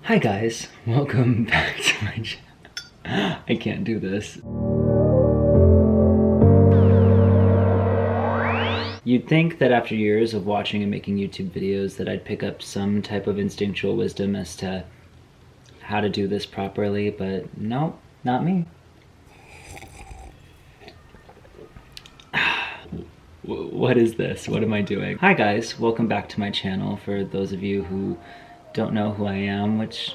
Hi guys, welcome back to my channel. I can't do this. You'd think that after years of watching and making YouTube videos that I'd pick up some type of instinctual wisdom as to how to do this properly, but no, not me. What is this? What am I doing? Hi guys, welcome back to my channel. For those of you who don't know who I am, which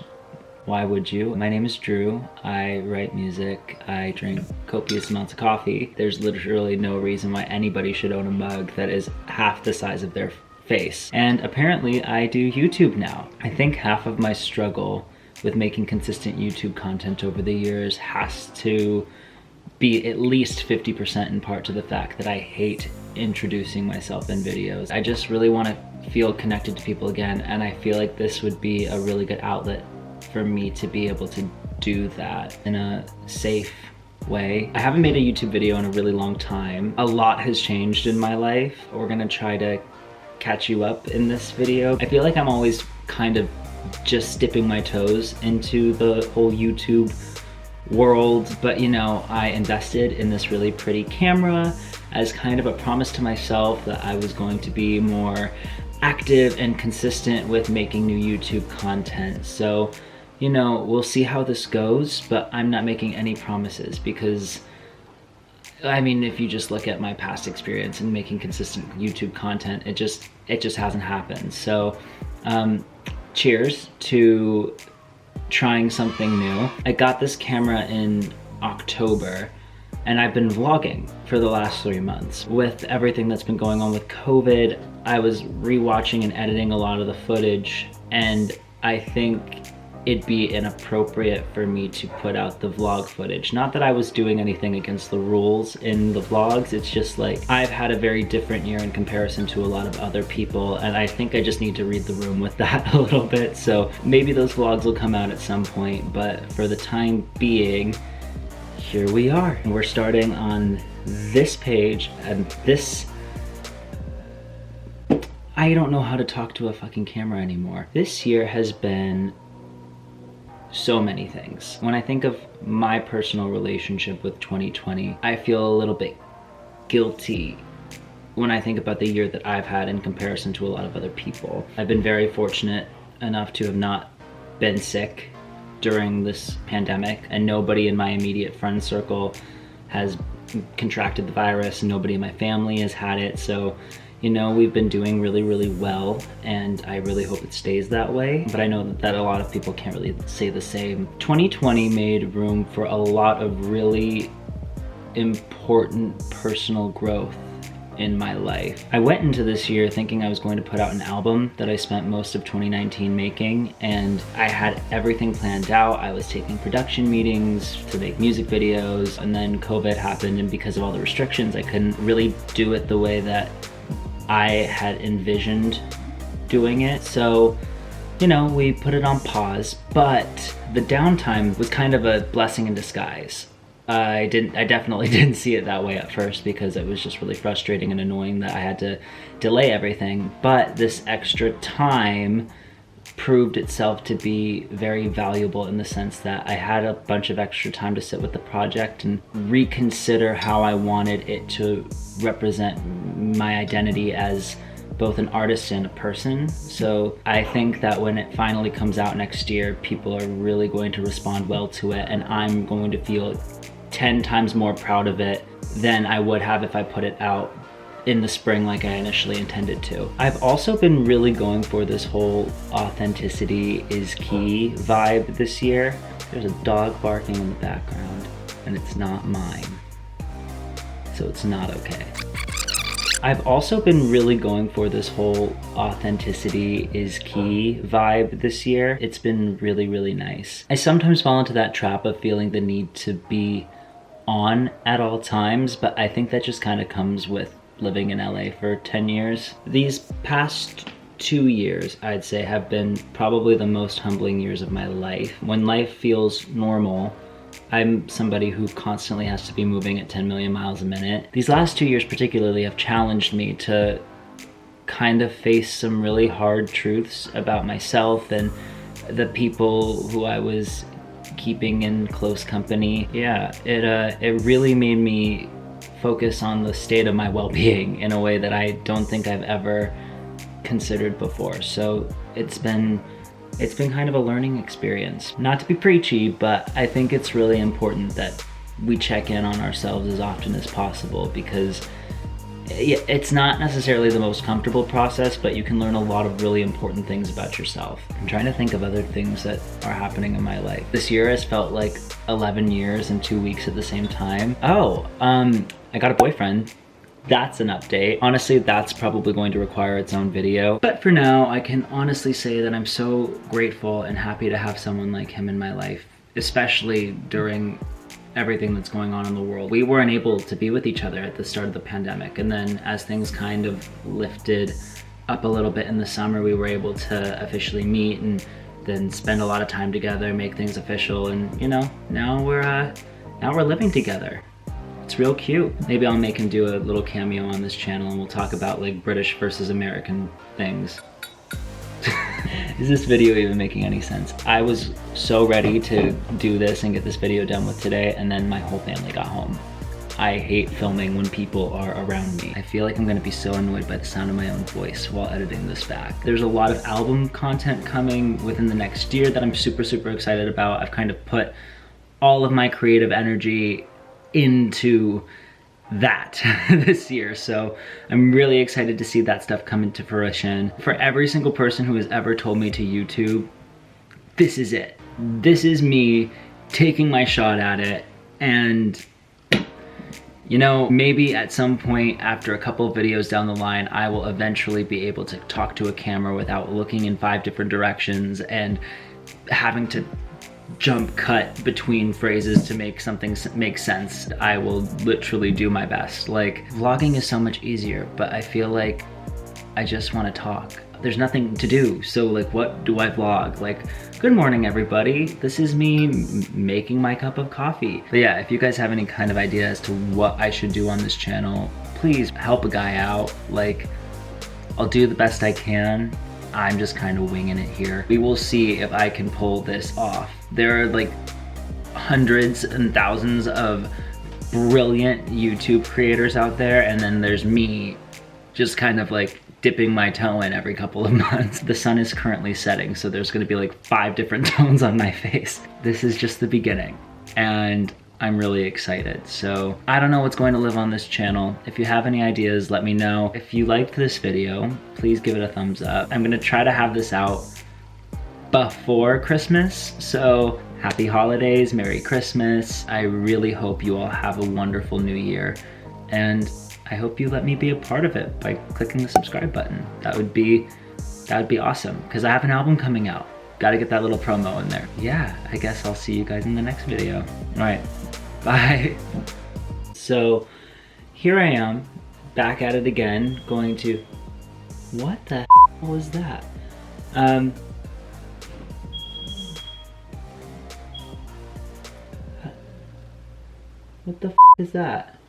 why would you? My name is Drew. I write music. I drink copious amounts of coffee. There's literally no reason why anybody should own a mug that is half the size of their face. And apparently I do YouTube now. I think half of my struggle with making consistent YouTube content over the years has to be at least 50% in part to the fact that I hate introducing myself in videos. I just really want to feel connected to people again, and I feel like this would be a really good outlet for me to be able to do that in a safe way. I haven't made a YouTube video in a really long time. A lot has changed in my life. We're gonna try to catch you up in this video. I feel like I'm always kind of just dipping my toes into the whole YouTube world, but you know, I invested in this really pretty camera as kind of a promise to myself that I was going to be more active and consistent with making new YouTube content. So, you know, we'll see how this goes, but I'm not making any promises because, I mean, if you just look at my past experience in making consistent YouTube content, it just hasn't happened. So, cheers to trying something new. I got this camera in October and I've been vlogging for the last 3 months. With everything that's been going on with COVID, I was rewatching and editing a lot of the footage, and I think it'd be inappropriate for me to put out the vlog footage. Not that I was doing anything against the rules in the vlogs, it's just like I've had a very different year in comparison to a lot of other people, and I think I just need to read the room with that a little bit. So maybe those vlogs will come out at some point, but for the time being, here we are. And we're starting on this page, and this, I don't know how to talk to a fucking camera anymore. This year has been so many things. When I think of my personal relationship with 2020, I feel a little bit guilty when I think about the year that I've had in comparison to a lot of other people. I've been very fortunate enough to have not been sick during this pandemic, and nobody in my immediate friend circle has contracted the virus, and nobody in my family has had it. So, you know, we've been doing really, really well, and I really hope it stays that way. But I know that a lot of people can't really say the same. 2020 made room for a lot of really important personal growth in my life. I went into this year thinking I was going to put out an album that I spent most of 2019 making, and I had everything planned out. I was taking production meetings to make music videos, and then COVID happened, and because of all the restrictions, I couldn't really do it the way that I had envisioned doing it. So, you know, we put it on pause, but the downtime was kind of a blessing in disguise. I definitely didn't see it that way at first because it was just really frustrating and annoying that I had to delay everything. But this extra time proved itself to be very valuable in the sense that I had a bunch of extra time to sit with the project and reconsider how I wanted it to represent my identity as both an artist and a person. So I think that when it finally comes out next year, people are really going to respond well to it, and I'm going to feel 10 times more proud of it than I would have if I put it out in the spring like I initially intended to. I've also been really going for this whole authenticity is key vibe this year. There's a dog barking in the background, and it's not mine, so it's not okay. I've also been really going for this whole authenticity is key vibe this year. It's been really, really nice. I sometimes fall into that trap of feeling the need to be on at all times, but I think that just kind of comes with living in LA for 10 years. These past 2 years, I'd say, have been probably the most humbling years of my life. When life feels normal, I'm somebody who constantly has to be moving at 10 million miles a minute. These last 2 years particularly have challenged me to kind of face some really hard truths about myself and the people who I was keeping in close company. Yeah, it really made me focus on the state of my well-being in a way that I don't think I've ever considered before. So it's been kind of a learning experience. Not to be preachy, but I think it's really important that we check in on ourselves as often as possible, because it's not necessarily the most comfortable process, but you can learn a lot of really important things about yourself. I'm trying to think of other things that are happening in my life. This year has felt like 11 years and 2 weeks at the same time. Oh, I got a boyfriend. That's an update. Honestly, that's probably going to require its own video. But for now, I can honestly say that I'm so grateful and happy to have someone like him in my life, especially during everything that's going on in the world. We weren't able to be with each other at the start of the pandemic, and then as things kind of lifted up a little bit in the summer, we were able to officially meet and then spend a lot of time together, make things official, and you know, now we're living together. It's real cute. Maybe I'll make him do a little cameo on this channel and we'll talk about like British versus American things. Is this video even making any sense? I was so ready to do this and get this video done with today, and then my whole family got home. I hate filming when people are around me. I feel like I'm gonna be so annoyed by the sound of my own voice while editing this back. There's a lot of album content coming within the next year that I'm super excited about. I've kind of put all of my creative energy into that this year, so I'm really excited to see that stuff come into fruition. For every single person who has ever told me to YouTube, this is it. This is me taking my shot at it, and you know, maybe at some point after a couple of videos down the line, I will eventually be able to talk to a camera without looking in 5 different directions and having to jump cut between phrases to make something make sense. I will literally do my best. Like, vlogging is so much easier, but I feel like I just want to talk. There's nothing to do, so like, what do I vlog? Like, good morning everybody, this is me making my cup of coffee. But yeah, if you guys have any kind of idea as to what I should do on this channel, please help a guy out. Like, I'll do the best I can. I'm just kind of winging it here. We will see if I can pull this off. There are like hundreds and thousands of brilliant YouTube creators out there, and then there's me just kind of like dipping my toe in every couple of months. The sun is currently setting, so there's gonna be like 5 different tones on my face. This is just the beginning, and I'm really excited. So I don't know what's going to live on this channel. If you have any ideas, let me know. If you liked this video, please give it a thumbs up. I'm gonna try to have this out before Christmas, so happy holidays, Merry Christmas. I really hope you all have a wonderful new year, and I hope you let me be a part of it by clicking the subscribe button. That would be awesome, because I have an album coming out. Gotta get that little promo in there. Yeah, I guess I'll see you guys in the next video. All right, bye. So here I am, back at it again, going to, what the hell was that? What the is that?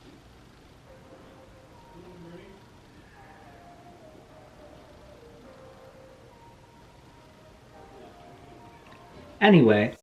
Anyway.